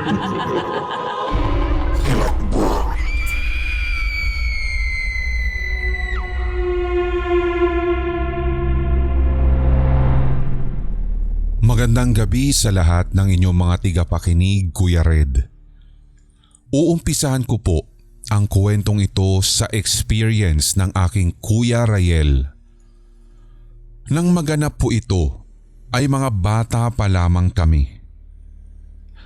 Magandang gabi sa lahat ng inyong mga tigapakinig, Kuya Red. Uumpisahan ko po ang kwentong ito sa experience ng aking Kuya Rayel. Nang maganap po ito, ay mga bata pa lamang kami.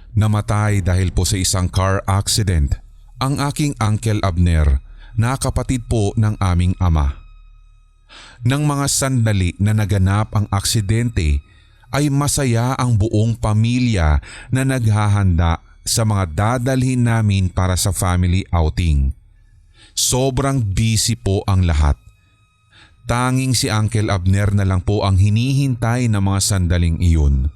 Namatay dahil po sa isang car accident ang aking Uncle Abner na kapatid po ng aming ama. Nang mga sandali na naganap ang aksidente, ay masaya ang buong pamilya na naghahanda sa mga dadalhin namin para sa family outing. Sobrang busy po ang lahat. Tanging si Uncle Abner na lang po ang hinihintay ng mga sandaling iyon.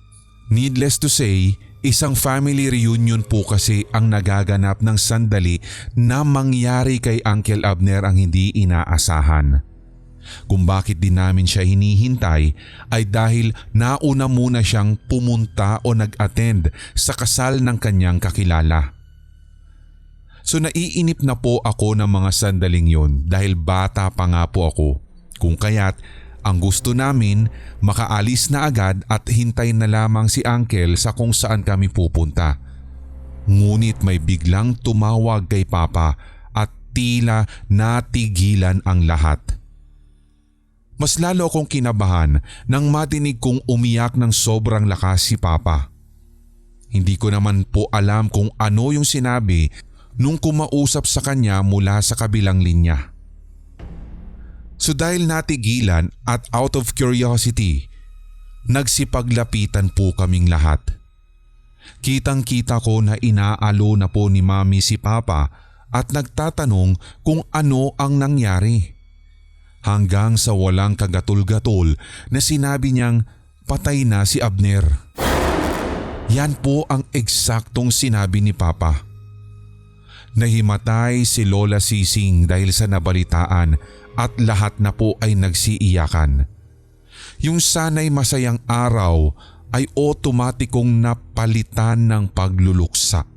Needless to say, isang family reunion po kasi ang nagaganap ng sandali na mangyari kay Uncle Abner ang hindi inaasahan. Kung bakit din namin siya hinihintay ay dahil nauna muna siyang pumunta o nag-attend sa kasal ng kanyang kakilala. So naiinip na po ako ng mga sandaling yon dahil bata pa nga po ako. Kung kaya't ang gusto namin makaalis na agad at hintay na lamang si Uncle sa kung saan kami pupunta. Ngunit may biglang tumawag kay Papa at tila natigilan ang lahat. Mas lalo akong kinabahan nang matinig kong umiyak ng sobrang lakas si Papa. Hindi ko naman po alam kung ano yung sinabi nung kumausap sa kanya mula sa kabilang linya. So dahil natigilan at out of curiosity, nagsipaglapitan po kaming lahat. Kitang-kita ko na inaalo na po ni Mami si Papa at nagtatanong kung ano ang nangyari. Hanggang sa walang kagatul-gatul na sinabi niyang patay na si Abner. Yan po ang eksaktong sinabi ni Papa. Nahimatay si Lola Sising dahil sa nabalitaan at lahat na po ay nagsiiyakan. Yung sana'y masayang araw ay otomatikong napalitan ng pagluluksa.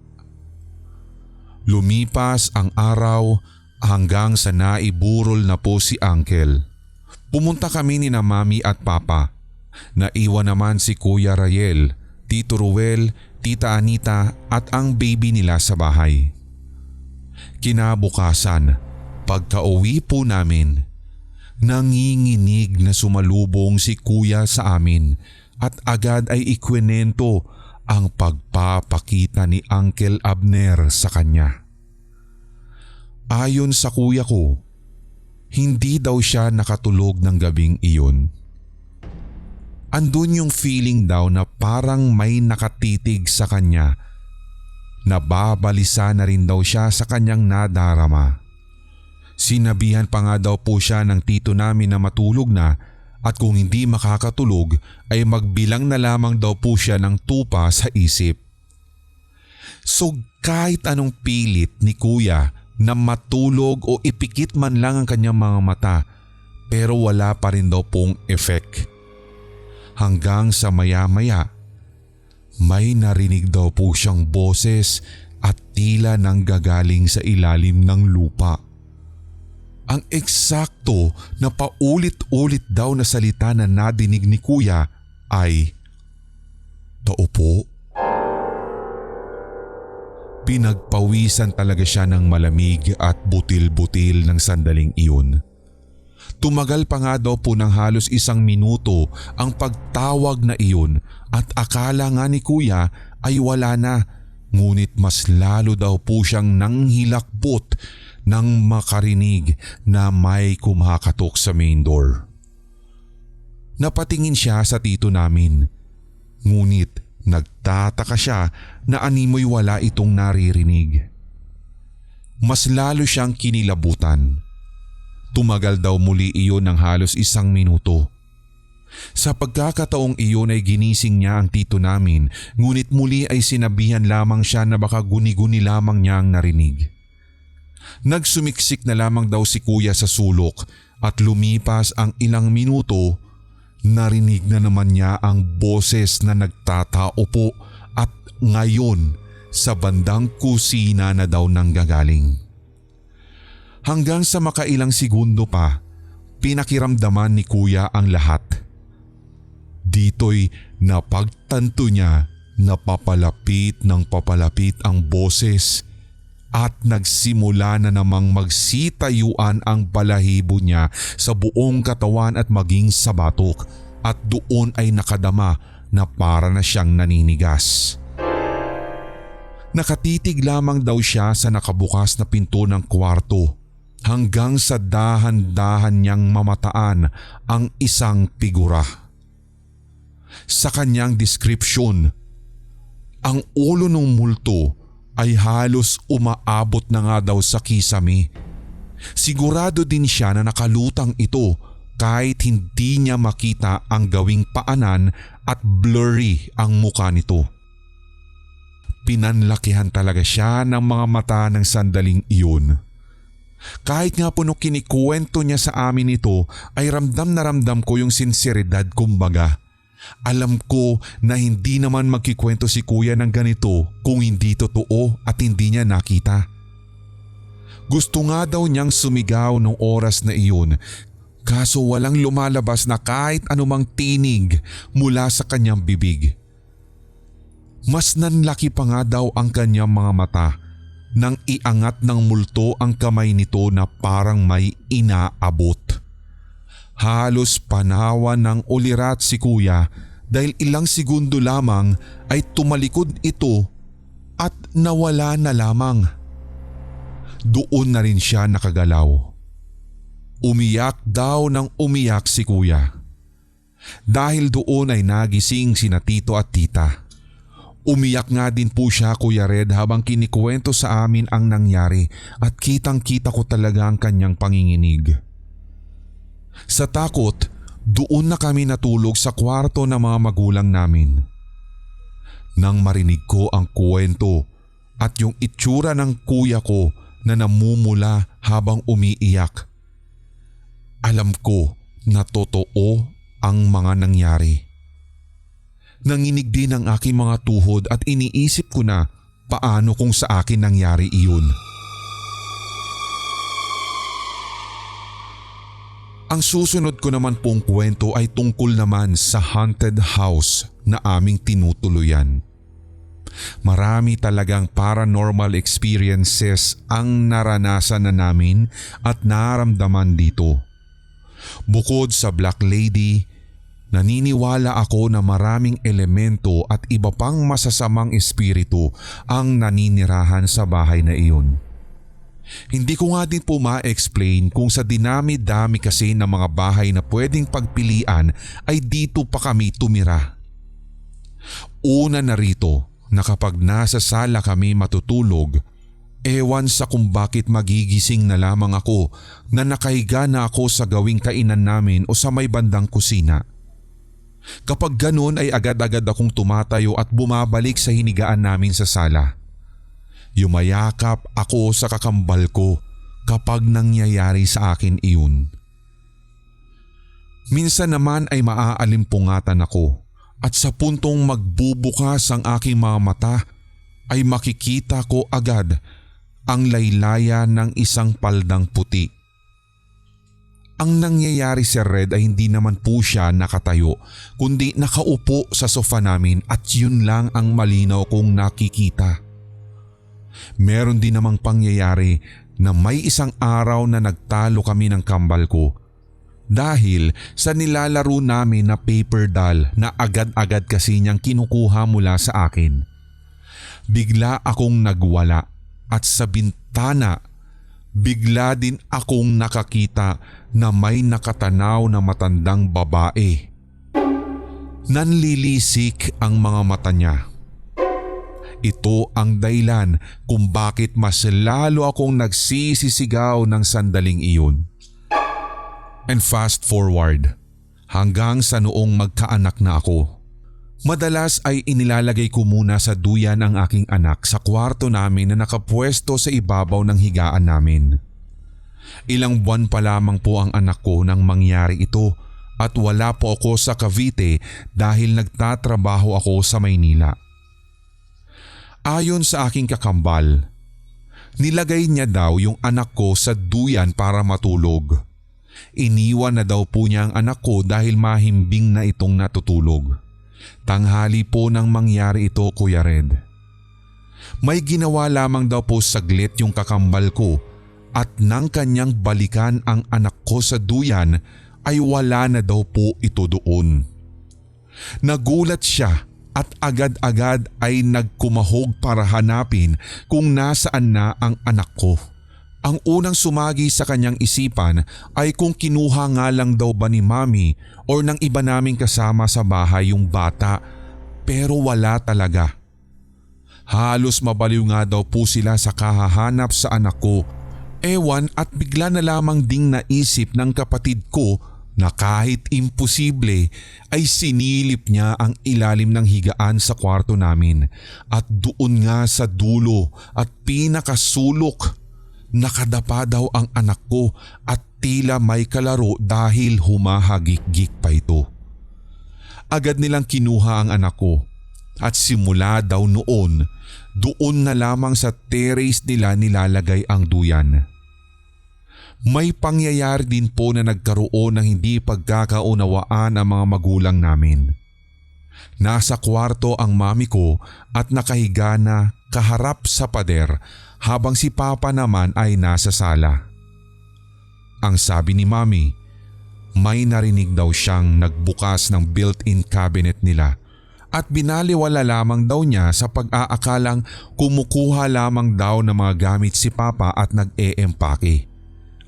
Lumipas ang araw hanggang sa naiburol na po si Uncle. Pumunta kami ni na Mami at Papa. Naiwan naman si Kuya Rayel, Tito Ruel, Tita Anita at ang baby nila sa bahay. Kinabukasan, pagka-uwi po namin, nanginginig na sumalubong si Kuya sa amin at agad ay ikwento ang pagpapakita ni Uncle Abner sa kanya. Ayon sa kuya ko, hindi daw siya nakatulog ng gabing iyon. Andun yung feeling daw na parang may nakatitig sa kanya. Nababalisa na rin daw siya sa kanyang nadarama. Sinabihan pa nga daw po siya ng tito namin na matulog na at kung hindi makakatulog ay magbilang na lamang daw po siya ng tupa sa isip. So kahit anong pilit ni kuya na matulog o ipikit man lang ang kanyang mga mata pero wala pa rin daw pong effect. Hanggang sa maya-maya, may narinig daw po siyang boses at tila nanggagaling sa ilalim ng lupa. Ang eksakto na paulit-ulit daw na salita na nadinig ni Kuya ay, "Tao po." Pinagpawisan talaga siya ng malamig at butil-butil ng sandaling iyon. Tumagal pa nga daw po ng halos 1 minuto ang pagtawag na iyon at akala nga ni Kuya ay wala na, ngunit mas lalo daw po siyang nanghilakbot nang makarinig na may kumakatok sa main door. Napatingin siya sa tito namin, ngunit nagtataka siya na animoy wala itong naririnig. Mas lalo siyang kinilabutan. Tumagal daw muli iyon ng halos 1 minuto. Sa pagkakataong iyon ay ginising niya ang tito namin, ngunit muli ay sinabihan lamang siya na baka guni-guni lamang niya ang narinig. Nagsumiksik na lamang daw si Kuya sa sulok at lumipas ang ilang minuto, narinig na naman niya ang boses na nagtatao po at ngayon sa bandang kusina na daw nanggagaling. Hanggang sa makailang segundo pa, pinakiramdaman ni Kuya ang lahat. Dito'y napagtanto niya na papalapit ng papalapit ang boses at nagsimula na namang magsitayuan ang balahibo niya sa buong katawan at maging sa batok, at doon ay nakadama na para na siyang naninigas. Nakatitig lamang daw siya sa nakabukas na pinto ng kwarto hanggang sa dahan-dahan niyang mamataan ang isang figura. Sa kanyang description, ang ulo ng multo ay halos umaabot na nga daw sa kisame. Sigurado din siya na nakalutang ito kahit hindi niya makita ang gawing paanan at blurry ang muka nito. Pinanlakihan talaga siya ng mga mata ng sandaling iyon. Kahit nga po nung kinikwento niya sa amin ito ay ramdam na ramdam ko yung sinseridad kumbaga. Alam ko na hindi naman magkikwento si Kuya ng ganito kung hindi totoo at hindi niya nakita. Gusto nga daw niyang sumigaw nung oras na iyon, kaso walang lumalabas na kahit anumang tinig mula sa kanyang bibig. Mas nanlaki pa nga daw ang kanyang mga mata nang iangat ng multo ang kamay nito na parang may inaabot. Halos panawan ng ulirat si Kuya dahil ilang segundo lamang ay tumalikod ito at nawala na lamang. Doon na rin siya nakagalaw. Umiyak daw ng umiyak si Kuya. Dahil doon ay nagising sina tito at tita. Umiyak nga din po siya, Kuya Red, habang kinikwento sa amin ang nangyari at kitang-kita ko talaga ang kanyang panginginig. Sa takot, doon na kami natulog sa kwarto ng mga magulang namin. Nang marinig ko ang kwento at yung itsura ng kuya ko na namumula habang umiiyak, alam ko na totoo ang mga nangyari. Nanginig din ang aking mga tuhod at iniisip ko na paano kung sa akin nangyari iyon. Ang susunod ko naman pong kwento ay tungkol naman sa haunted house na aming tinutuluyan. Marami talagang paranormal experiences ang naranasan na namin at naramdaman dito. Bukod sa Black Lady, naniniwala ako na maraming elemento at iba pang masasamang espiritu ang naninirahan sa bahay na iyon. Hindi ko nga din po ma-explain kung sa dinami-dami kasi ng mga bahay na pwedeng pagpilian ay dito pa kami tumira. Una na rito na kapag nasa sala kami matutulog, ewan sa kung bakit magigising na lamang ako na nakahiga na ako sa gawing kainan namin o sa may bandang kusina. Kapag ganun ay agad-agad akong tumatayo at bumabalik sa hinigaan namin sa sala. Yumayakap ako sa kakambal ko kapag nangyayari sa akin iyon. Minsan naman ay maaalimpungatan ako at sa puntong magbubukas ang aking mga mata ay makikita ko agad ang laylaya ng isang paldang puti. Ang nangyayari sa Red ay hindi naman po siya nakatayo kundi nakaupo sa sofa namin at yun lang ang malinaw kong nakikita. Meron din namang pangyayari na may isang araw na nagtalo kami ng kambal ko dahil sa nilalaro namin na paper doll na agad-agad kasi niyang kinukuha mula sa akin. Bigla akong nagwala at sa bintana bigla din akong nakakita na may nakatanaw na matandang babae. Nanlilisik ang mga mata niya. Ito ang dahilan kung bakit mas lalo akong nagsisisigaw ng sandaling iyon. And fast forward, hanggang sa noong magkaanak na ako. Madalas ay inilalagay ko muna sa duyan ang aking anak sa kwarto namin na nakapwesto sa ibabaw ng higaan namin. Ilang buwan pa lamang po ang anak ko nang mangyari ito at wala po ako sa Cavite dahil nagtatrabaho ako sa Maynila. Ayon sa aking kakambal, nilagay niya daw yung anak ko sa duyan para matulog. Iniwan na daw po niya ang anak ko dahil mahimbing na itong natutulog. Tanghali po nang mangyari ito, Kuya Red. May ginawa lamang daw po saglit yung kakambal ko at nang kanyang balikan ang anak ko sa duyan ay wala na daw po ito doon. Nagulat siya at agad-agad ay nagkumahog para hanapin kung nasaan na ang anak ko. Ang unang sumagi sa kanyang isipan ay kung kinuha nga lang daw ba ni Mami or ng iba naming kasama sa bahay yung bata, pero wala talaga. Halos mabaliw nga daw po sila sa kahahanap sa anak ko. Ewan at bigla na lamang ding naisip ng kapatid ko na kahit imposible ay sinilip niya ang ilalim ng higaan sa kwarto namin at doon nga sa dulo at pinakasulok nakadapa daw ang anak ko at tila may kalaro dahil humahagik-gik pa ito. Agad nilang kinuha ang anak ko at simula daw noon, doon na lamang sa terrace nila nilalagay ang duyan. May pangyayari din po na nagkaroon ng hindi pagkakaunawaan ang mga magulang namin. Nasa kwarto ang mami ko at nakahiga na kaharap sa pader habang si Papa naman ay nasa sala. Ang sabi ni Mami, may narinig daw siyang nagbukas ng built-in cabinet nila at binaliwala lamang daw niya sa pag-aakalang kumukuha lamang daw ng mga gamit si Papa at nag-e-empake.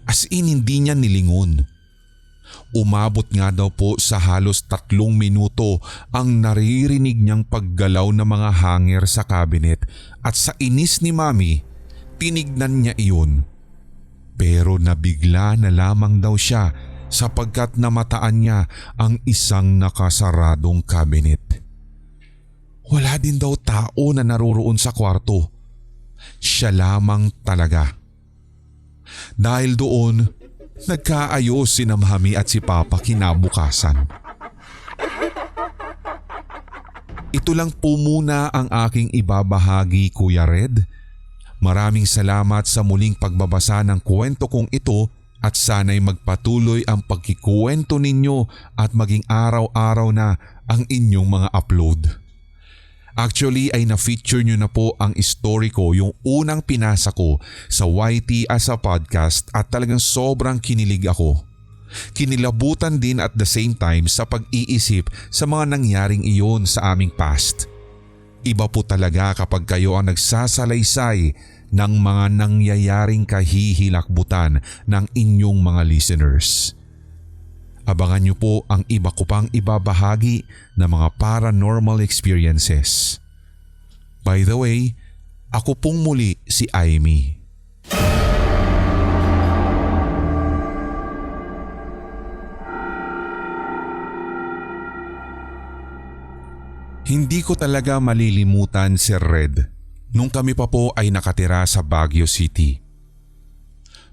As in hindi niya nilingon. Umabot nga daw po sa halos 3 minuto ang naririnig niyang paggalaw ng mga hanger sa cabinet at sa inis ni Mami, tinignan niya iyon. Pero nabigla na lamang daw siya sapagkat namataan niya ang isang nakasaradong cabinet. Wala din daw tao na naroroon sa kwarto. Siya lamang talaga. Dahil doon, nagkaayos si Mami at si Papa kinabukasan. Ito lang po muna ang aking ibabahagi, Kuya Red. Maraming salamat sa muling pagbabasa ng kwento kong ito at sana'y magpatuloy ang pagkikuwento ninyo at maging araw-araw na ang inyong mga upload. Actually ay na-feature nyo na po ang story ko, yung unang pinasa ko sa YT as a podcast at talagang sobrang kinilig ako. Kinilabutan din at the same time sa pag-iisip sa mga nangyaring iyon sa aming past. Iba po talaga kapag kayo ang nagsasalaysay ng mga nangyayaring kahihilakbutan ng inyong mga listeners. Abangan niyo po ang iba ko pang ibabahagi na mga paranormal experiences. By the way, ako pong muli si Aimee. Hindi ko talaga malilimutan si Red nung kami pa po ay nakatira sa Baguio City.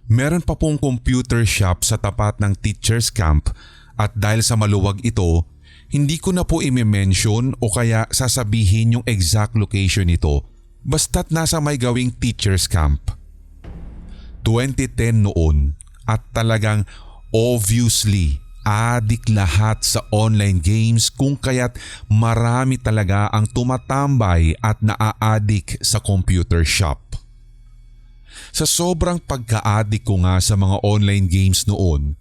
Meron pa pong computer shop sa tapat ng teacher's camp at dahil sa maluwag ito, hindi ko na po i-mention o kaya sasabihin yung exact location nito basta't nasa may gawing teacher's camp. 2010 noon at talagang obviously adik lahat sa online games kung kaya't marami talaga ang tumatambay at naa-adik sa computer shop. Sa sobrang pagka-adik ko nga sa mga online games noon,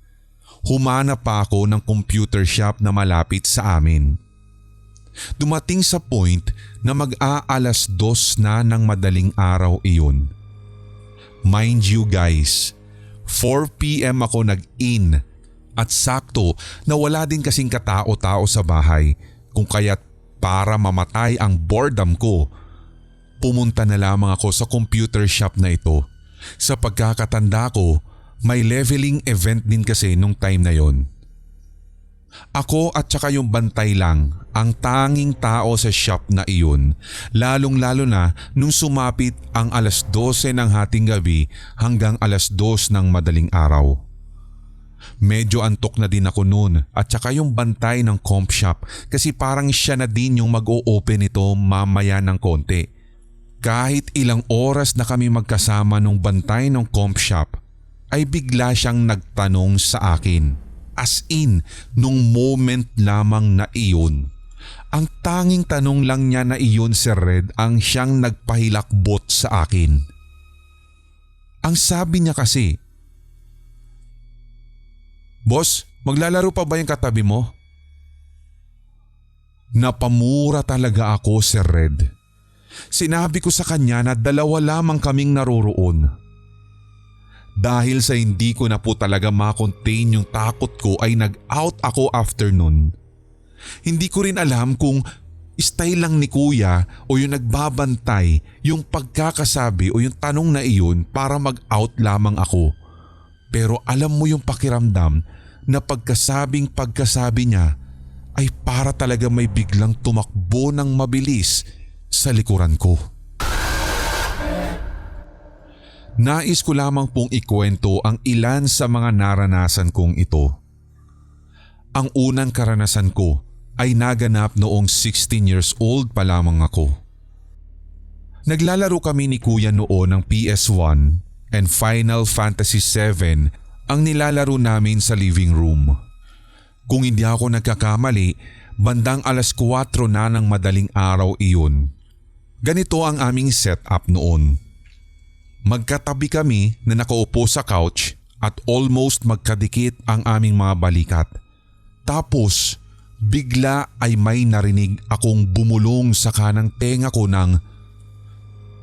humanap pa ako ng computer shop na malapit sa amin. Dumating sa point na mag-aalas 2 na ng madaling araw iyon. Mind you guys, 4 PM ako nag-in at sakto na wala din kasing katao-tao sa bahay kung kaya't para mamatay ang boredom ko, pumunta na lamang ako sa computer shop na ito. Sa pagkakatanda ko, may leveling event din kasi nung time na yon. Ako at saka yung bantay lang ang tanging tao sa shop na iyon, lalong-lalo na nung sumapit ang alas 12 ng hating gabi hanggang alas 2 ng madaling araw. Medyo antok na din ako noon at saka yung bantay ng comp shop kasi parang siya na din yung mag-o-open ito mamaya ng konti. Kahit ilang oras na kami magkasama nung bantay ng comp shop, ay bigla siyang nagtanong sa akin. As in, nung moment lamang na iyon. Ang tanging tanong lang niya na iyon, Sir Red, ang siyang nagpahilakbot sa akin. Ang sabi niya kasi, "Boss, maglalaro pa ba yung katabi mo?" Napamura talaga ako, Sir Red. Sinabi ko sa kanya na 2 lamang kaming naroroon. Dahil sa hindi ko na po talaga makontain yung takot ko ay nag-out ako after nun. Hindi ko rin alam kung style lang ni Kuya o yung nagbabantay yung pagkakasabi o yung tanong na iyon para mag-out lamang ako. Pero alam mo yung pakiramdam na pagkasabi niya ay para talaga may biglang tumakbo ng mabilis sa likuran ko. Nais ko lamang pong ikwento ang ilan sa mga naranasan kong ito. Ang unang karanasan ko ay naganap noong 16 years old pa lamang ako. Naglalaro kami ni Kuya noon ng PS1 and Final Fantasy VII ang nilalaro namin sa living room. Kung hindi ako nagkakamali, bandang 4:00 na ng madaling araw iyon. Ganito ang aming setup noon. Magkatabi kami na nakaupo sa couch at almost magkadikit ang aming mga balikat. Tapos bigla ay may narinig akong bumulong sa kanang tenga ko ng,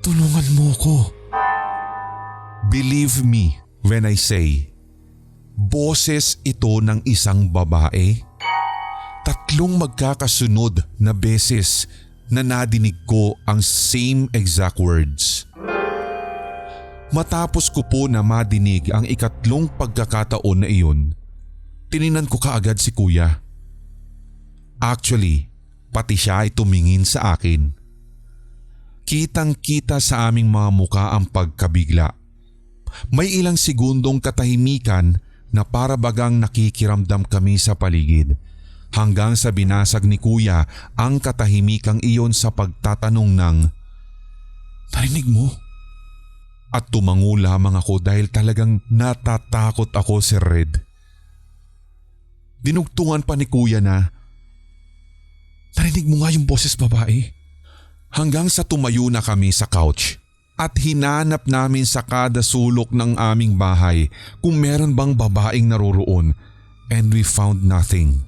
"Tulungan mo ko." Believe me when I say, boses ito ng isang babae. 3 magkakasunod na beses na nadinig ko ang same exact words. Matapos ko po na madinig ang 3 pagkakataon na iyon, tininan ko kaagad si Kuya. Actually, pati siya ay tumingin sa akin. Kitang-kita sa aming mga muka ang pagkabigla. May ilang segundong katahimikan na para bagang nakikiramdam kami sa paligid. Hanggang sa binasag ni Kuya ang katahimikang iyon sa pagtatanong ng, "Narinig mo?" At tumango lamang ako dahil talagang natatakot ako, Sir Red. Dinugtungan pa ni Kuya na, "Narinig mo nga yung boses babae?" Hanggang sa tumayo na kami sa couch at hinanap namin sa kada sulok ng aming bahay kung meron bang babaeng naroroon, and we found nothing.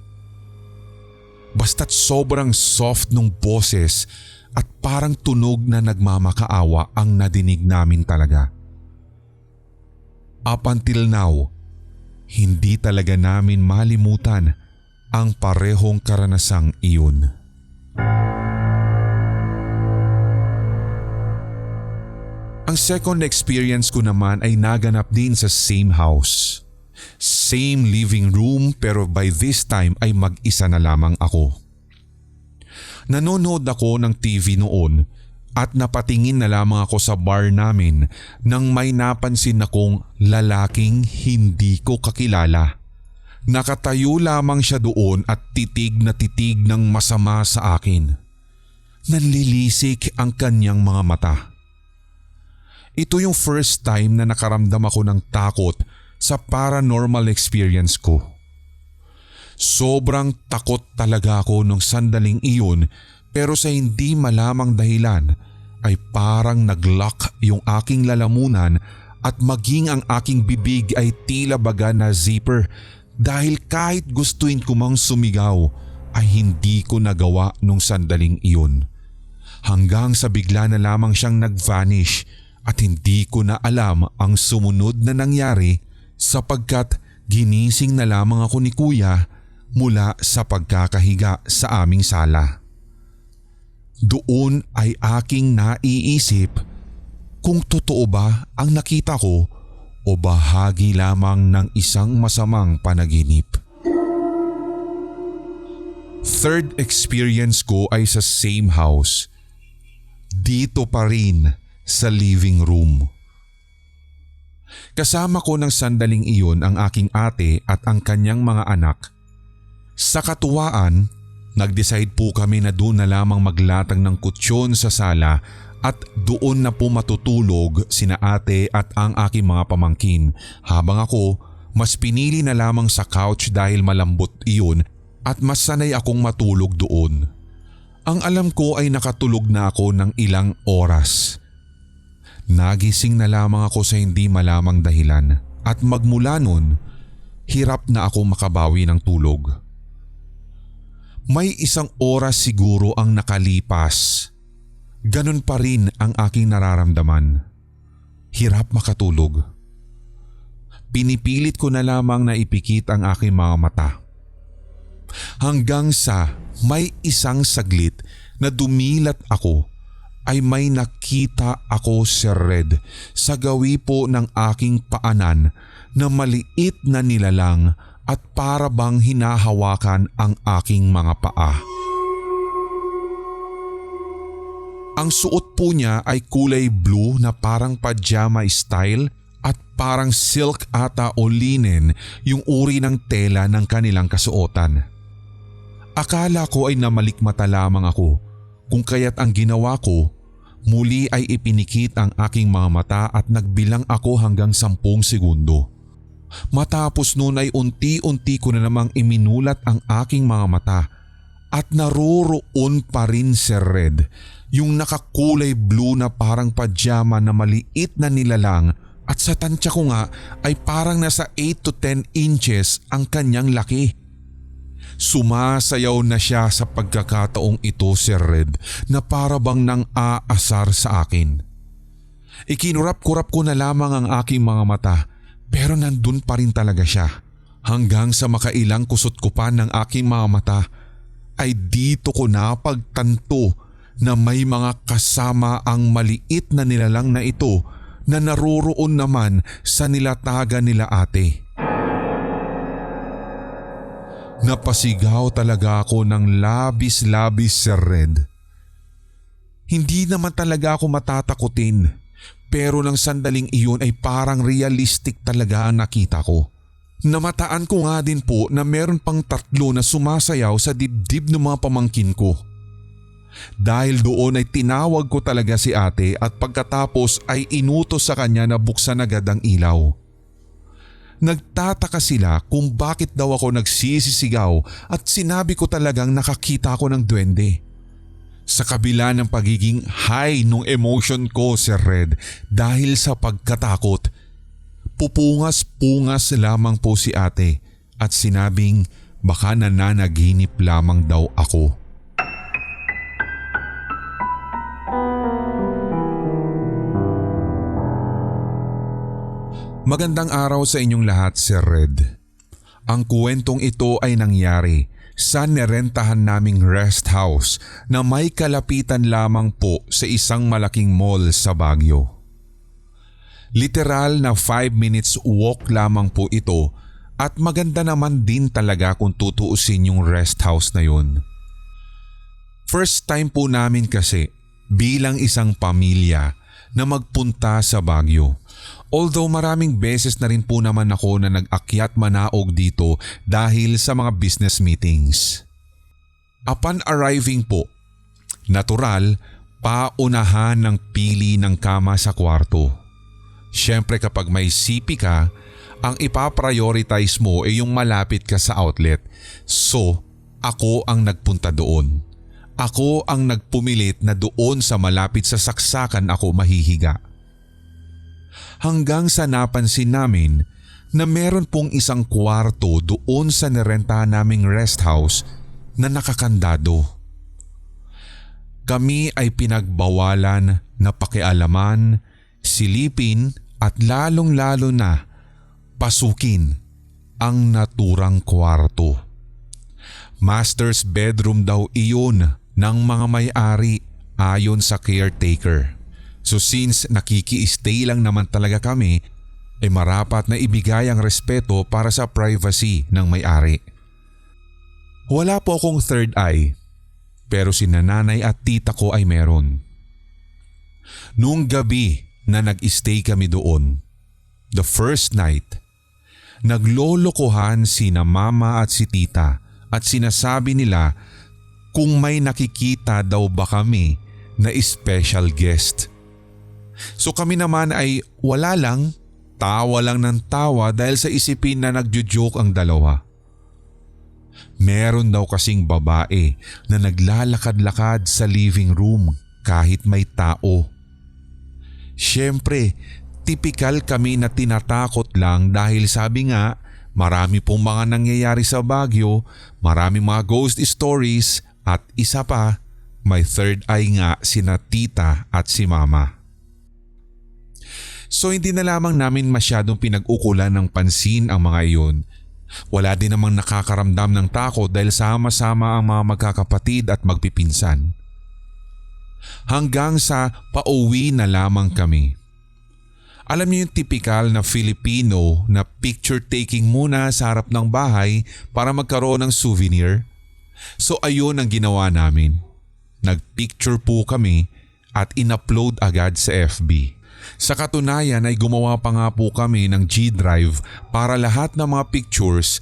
Basta't sobrang soft nung boses at parang tunog na nagmamakaawa ang nadinig namin talaga. Up until now, hindi talaga namin malimutan ang parehong karanasang iyon. Ang second experience ko naman ay naganap din sa same house. Same living room, pero by this time ay mag-isa na lamang ako. Nanonood ako ng TV noon at napatingin na lamang ako sa bar namin nang may napansin akong lalaking hindi ko kakilala. Nakatayo lamang siya doon at titig na titig ng masama sa akin. Nanlilisik ang kanyang mga mata. Ito yung first time na nakaramdam ako ng takot sa paranormal experience ko. Sobrang takot talaga ako nung sandaling iyon, pero sa hindi malamang dahilan ay parang nag-lock yung aking lalamunan at maging ang aking bibig ay tila baga na zipper dahil kahit gustuin ko mang sumigaw ay hindi ko nagawa nung sandaling iyon. Hanggang sa bigla na lamang siyang nag-vanish at hindi ko na alam ang sumunod na nangyari sapagkat ginising na lamang ako ni Kuya mula sa pagkakahiga sa aming sala. Doon ay aking naiisip kung totoo ba ang nakita ko o bahagi lamang ng isang masamang panaginip. Third experience ko ay sa same house. Dito pa rin sa living room. Kasama ko ng sandaling iyon ang aking ate at ang kanyang mga anak. Sa katuwaan, nag-decide po kami na doon na lamang maglatag ng kutsyon sa sala At doon na po matutulog sina ate at ang aking mga pamangkin habang ako mas pinili na lamang sa couch dahil malambot iyon at mas sanay akong matulog doon. Ang alam ko ay nakatulog na ako ng ilang oras. Nagising na lamang ako sa hindi malamang dahilan at magmula nun, hirap na ako makabawi ng tulog. May 1 oras siguro ang nakalipas. Ganun pa rin ang aking nararamdaman. Hirap makatulog. Pinipilit ko na lamang na ipikit ang aking mga mata. Hanggang sa may isang saglit na dumilat ako ay may nakita ako, Sir Red, sa gawi po ng aking paanan na maliit na nilalang at para bang hinahawakan ang aking mga paa. Ang suot po niya ay kulay blue na parang pajama style at parang silk ata o linen yung uri ng tela ng kanilang kasuotan. Akala ko ay namalikmata lamang ako kung kaya't ang ginawa ko, muli ay ipinikit ang aking mga mata at nagbilang ako hanggang 10 segundo. Matapos noon ay unti-unti ko na namang iminulat ang aking mga mata at naroroon pa rin, Sir Red, yung nakakulay blue na parang pajama na maliit na nilalang at sa tansya ko nga ay parang nasa 8 to 10 inches ang kanyang laki. Sumasayaw na siya sa pagkakataong ito, Sir Red, na para bang nang aasar sa akin. Ikinurap-kurap ko na lamang ang aking mga mata pero nandun pa rin talaga siya. Hanggang sa makailang kusot ko pa ng aking mga mata ay dito ko napagtanto na may mga kasama ang maliit na nilalang na ito na naroroon naman sa nilatagan nila ate. Napasigaw talaga ako ng labis-labis, Sir Red. Hindi naman talaga ako matatakutin pero ng sandaling iyon ay parang realistic talaga ang nakita ko. Namataan ko nga din po na meron pang 3 na sumasayaw sa dibdib ng mga pamangkin ko. Dahil doon ay tinawag ko talaga si ate at pagkatapos ay inutos sa kanya na buksan agad ang ilaw. Nagtataka sila kung bakit daw ako nagsisisigaw at sinabi ko talagang nakakita ko ng duwende. Sa kabila ng pagiging high nung emotion ko, Sir Red, dahil sa pagkatakot, pupungas-pungas lamang po si ate at sinabing baka nananaginip lamang daw ako. Magandang araw sa inyong lahat, Sir Red. Ang kwentong ito ay nangyari sa nerentahan naming rest house na may kalapitan lamang po sa isang malaking mall sa Baguio. Literal na 5 minutes walk lamang po ito at maganda naman din talaga kung tutuusin yung rest house na yun. First time po namin kasi bilang isang pamilya na magpunta sa Baguio. Although maraming beses na rin po naman ako na nag-akyat manaog dito dahil sa mga business meetings. Upon arriving po, natural, paunahan ng pili ng kama sa kwarto. Siyempre kapag may CP ka, ang ipaprioritize mo ay yung malapit ka sa outlet. So, ako ang nagpunta doon. Ako ang nagpumilit na doon sa malapit sa saksakan ako mahihiga. Hanggang sa napansin namin na meron pong isang kwarto doon sa nirentahan naming rest house na nakakandado. Kami ay pinagbawalan na pakialaman, silipin at lalong-lalo na pasukin ang naturang kwarto. Master's bedroom daw iyon ng mga may-ari ayon sa caretaker. So since nakiki-stay lang naman talaga kami, ay marapat na ibigay ang respeto para sa privacy ng may-ari. Wala po akong third eye, pero si nanay at tita ko ay meron. Noong gabi na nag-stay kami doon, the first night, naglolokohan sina mama at si tita at sinasabi nila kung may nakikita daw ba kami na special guest. So kami naman ay wala lang, tawa lang ng tawa dahil sa isipin na nagjo-joke ang dalawa. Meron daw kasing babae na naglalakad-lakad sa living room kahit may tao. Siyempre, tipikal kami na tinatakot lang dahil sabi nga marami pong mga nangyayari sa Baguio, marami mga ghost stories at isa pa, may third eye nga sina tita at si mama. So hindi na lamang namin masyadong pinag-ukulan ng pansin ang mga iyon. Wala din namang nakakaramdam ng takot dahil sama-sama ang mga magkakapatid at magpipinsan. Hanggang sa pauwi na lamang kami. Alam niyo yung typical na Filipino na picture taking muna sa harap ng bahay para magkaroon ng souvenir? So ayun ang ginawa namin. Nagpicture po kami at in-upload agad sa FB. Sa katunayan ay gumawa pa nga po kami ng G-Drive para lahat ng mga pictures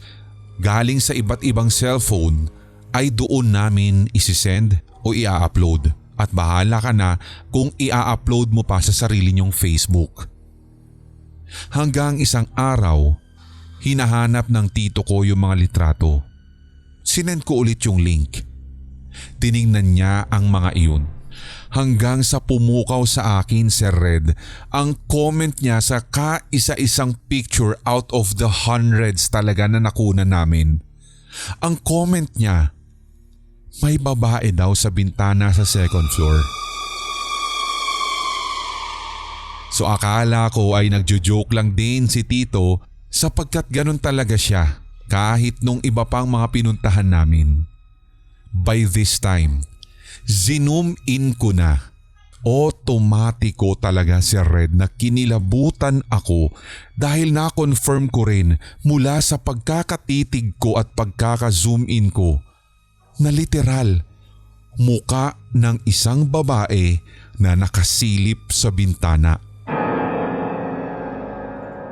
galing sa iba't ibang cellphone ay doon namin isisend o ia-upload at bahala ka na kung ia-upload mo pa sa sarili niyong Facebook. Hanggang isang araw, hinahanap ng tito ko yung mga litrato. Sinend ko ulit yung link. Tiningnan niya ang mga iyon. Hanggang sa pumukaw sa akin, Sir Red, ang comment niya sa kaisa-isang picture out of the hundreds talaga na nakunan namin. Ang comment niya, may babae daw sa bintana sa second floor. So akala ko ay nagjo-joke lang din si Tito sapagkat ganun talaga siya kahit nung iba pang mga pinuntahan namin. By this time, zoom in ko na. Otomatiko talaga si Red na kinilabutan ako dahil na-confirm ko rin mula sa pagkakatitig ko at pagkaka-zoom in ko na literal muka ng isang babae na nakasilip sa bintana.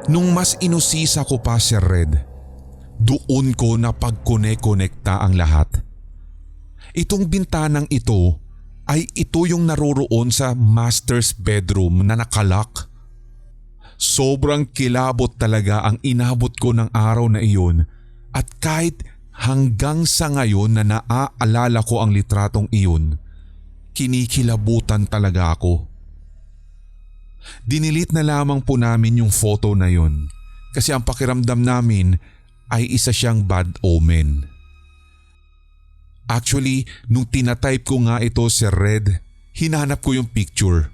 Nung mas inusisa ko pa si Red, doon ko na pagkone-konekta ang lahat. Itong bintanang ito ay ito yung naroroon sa master's bedroom na nakalock. Sobrang kilabot talaga ang inabot ko ng araw na iyon at kahit hanggang sa ngayon na naaalala ko ang litratong iyon, kinikilabutan talaga ako. Dinilit na lamang po namin yung photo na yun kasi ang pakiramdam namin ay isa siyang bad omen. Actually, nung tinatype ko nga ito Sir Red, hinanap ko yung picture.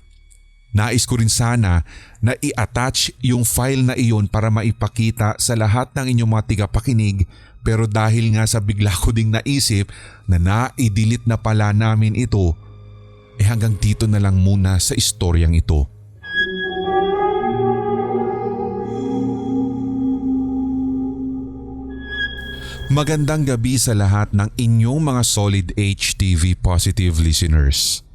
Nais ko rin sana na i-attach yung file na iyon para maipakita sa lahat ng inyong mga tigapakinig pero dahil nga sa bigla ko ding naisip na na-delete na pala namin ito, hanggang dito na lang muna sa istoryang ito. Magandang gabi sa lahat ng inyong mga Solid HTV positive listeners.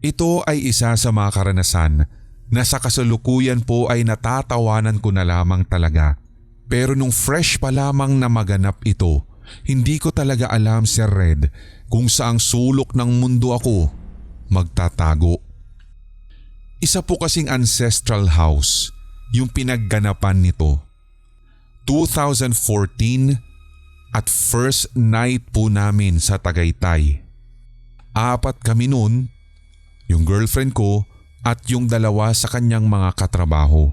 Ito ay isa sa mga karanasan na sa kasalukuyan po ay natatawanan ko na lamang talaga. Pero nung fresh pa lamang na maganap ito, hindi ko talaga alam Sir Red kung saang sulok ng mundo ako magtatago. Isa po kasing ancestral house yung pinagganapan nito. 2014 at first night po namin sa Tagaytay. 4 kami noon, yung girlfriend ko at yung 2 sa kanyang mga katrabaho.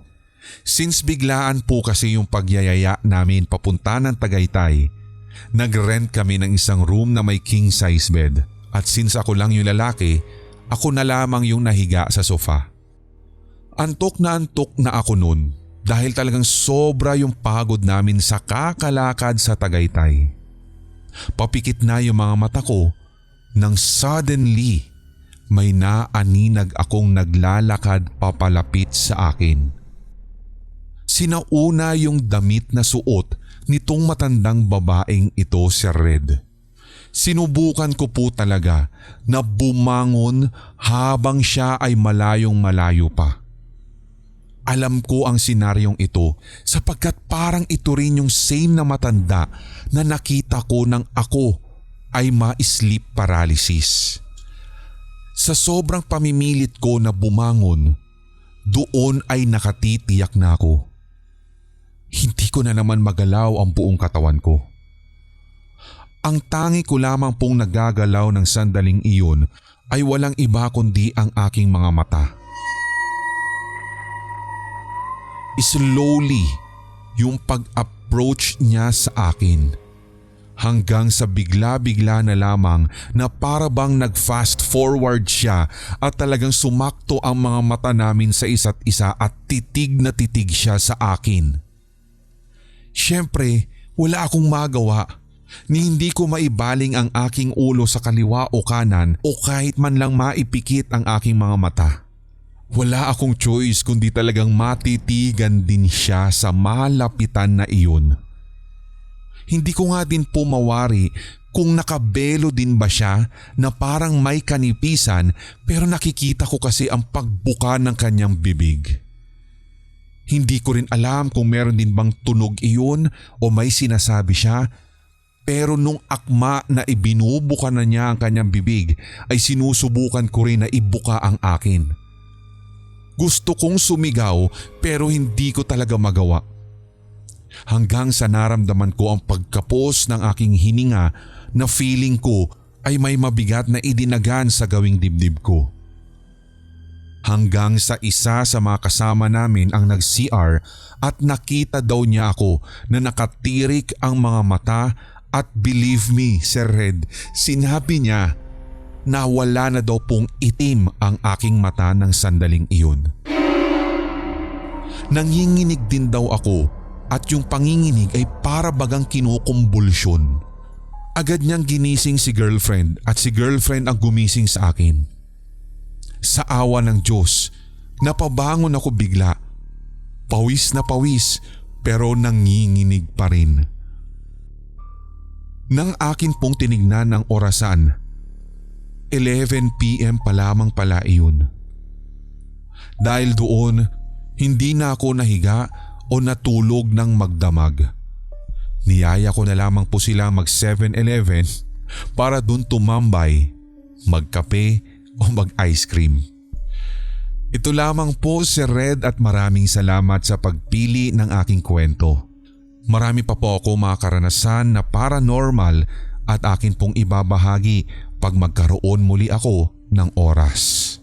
Since biglaan po kasi yung pagyayaya namin papunta ng Tagaytay, nag-rent kami ng isang room na may king size bed at since ako lang yung lalaki, ako na lamang yung nahiga sa sofa. Antok na ako noon. Dahil talagang sobra yung pagod namin sa kakalakad sa Tagaytay. Papikit na yung mga mata ko nang suddenly may naaninag akong naglalakad papalapit sa akin. Sinauna yung damit na suot nitong matandang babaeng ito si Red. Sinubukan ko po talaga na bumangon habang siya ay malayong malayo pa. Alam ko ang senaryong ito sapagkat parang ito rin yung same na matanda na nakita ko nang ako ay ma-sleep paralysis. Sa sobrang pamimilit ko na bumangon, doon ay nakatitiyak na ako. Hindi ko na naman magalaw ang buong katawan ko. Ang tangi ko lamang pong nagagalaw ng sandaling iyon ay walang iba kundi ang aking mga mata. Slowly, yung pag-approach niya sa akin. Hanggang sa bigla-bigla na lamang na para bang nag-fast forward siya at talagang sumakto ang mga mata namin sa isa't isa at titig na titig siya sa akin. Siyempre, wala akong magawa ni hindi ko maibaling ang aking ulo sa kaliwa o kanan o kahit man lang maipikit ang aking mga mata. Wala akong choice kundi talagang matitigan din siya sa malapitan na iyon. Hindi ko nga din po mawari kung nakabelo din ba siya na parang may kanipisan pero nakikita ko kasi ang pagbuka ng kanyang bibig. Hindi ko rin alam kung meron din bang tunog iyon o may sinasabi siya, pero nung akma na ibinubuka na niya ang kanyang bibig ay sinusubukan ko rin na ibuka ang akin. Gusto kong sumigaw pero hindi ko talaga magawa. Hanggang sa naramdaman ko ang pagkapos ng aking hininga na feeling ko ay may mabigat na idinagan sa gawing dibdib ko. Hanggang sa isa sa mga kasama namin ang nag-CR at nakita daw niya ako na nakatirik ang mga mata at believe me, Sir Red, sinabi niya na wala na daw pong itim ang aking mata ng sandaling iyon. Nanginginig din daw ako at yung panginginig ay para bagang kinukumbulsyon. Agad niyang ginising si girlfriend at si girlfriend ang gumising sa akin. Sa awa ng Diyos, napabangon ako bigla. Pawis na pawis pero nanginginig pa rin. Nang akin pong tinignan ang orasan, 11 PM pa lamang pala iyon. Dahil doon, hindi na ako nahiga o natulog ng magdamag. Niyaya ko na lamang po sila mag 7-Eleven para dun tumambay, magkape o mag-ice cream. Ito lamang po si Red at maraming salamat sa pagpili ng aking kwento. Marami pa po ako mga karanasan na paranormal at akin pong ibabahagi pag magkaroon muli ako ng oras.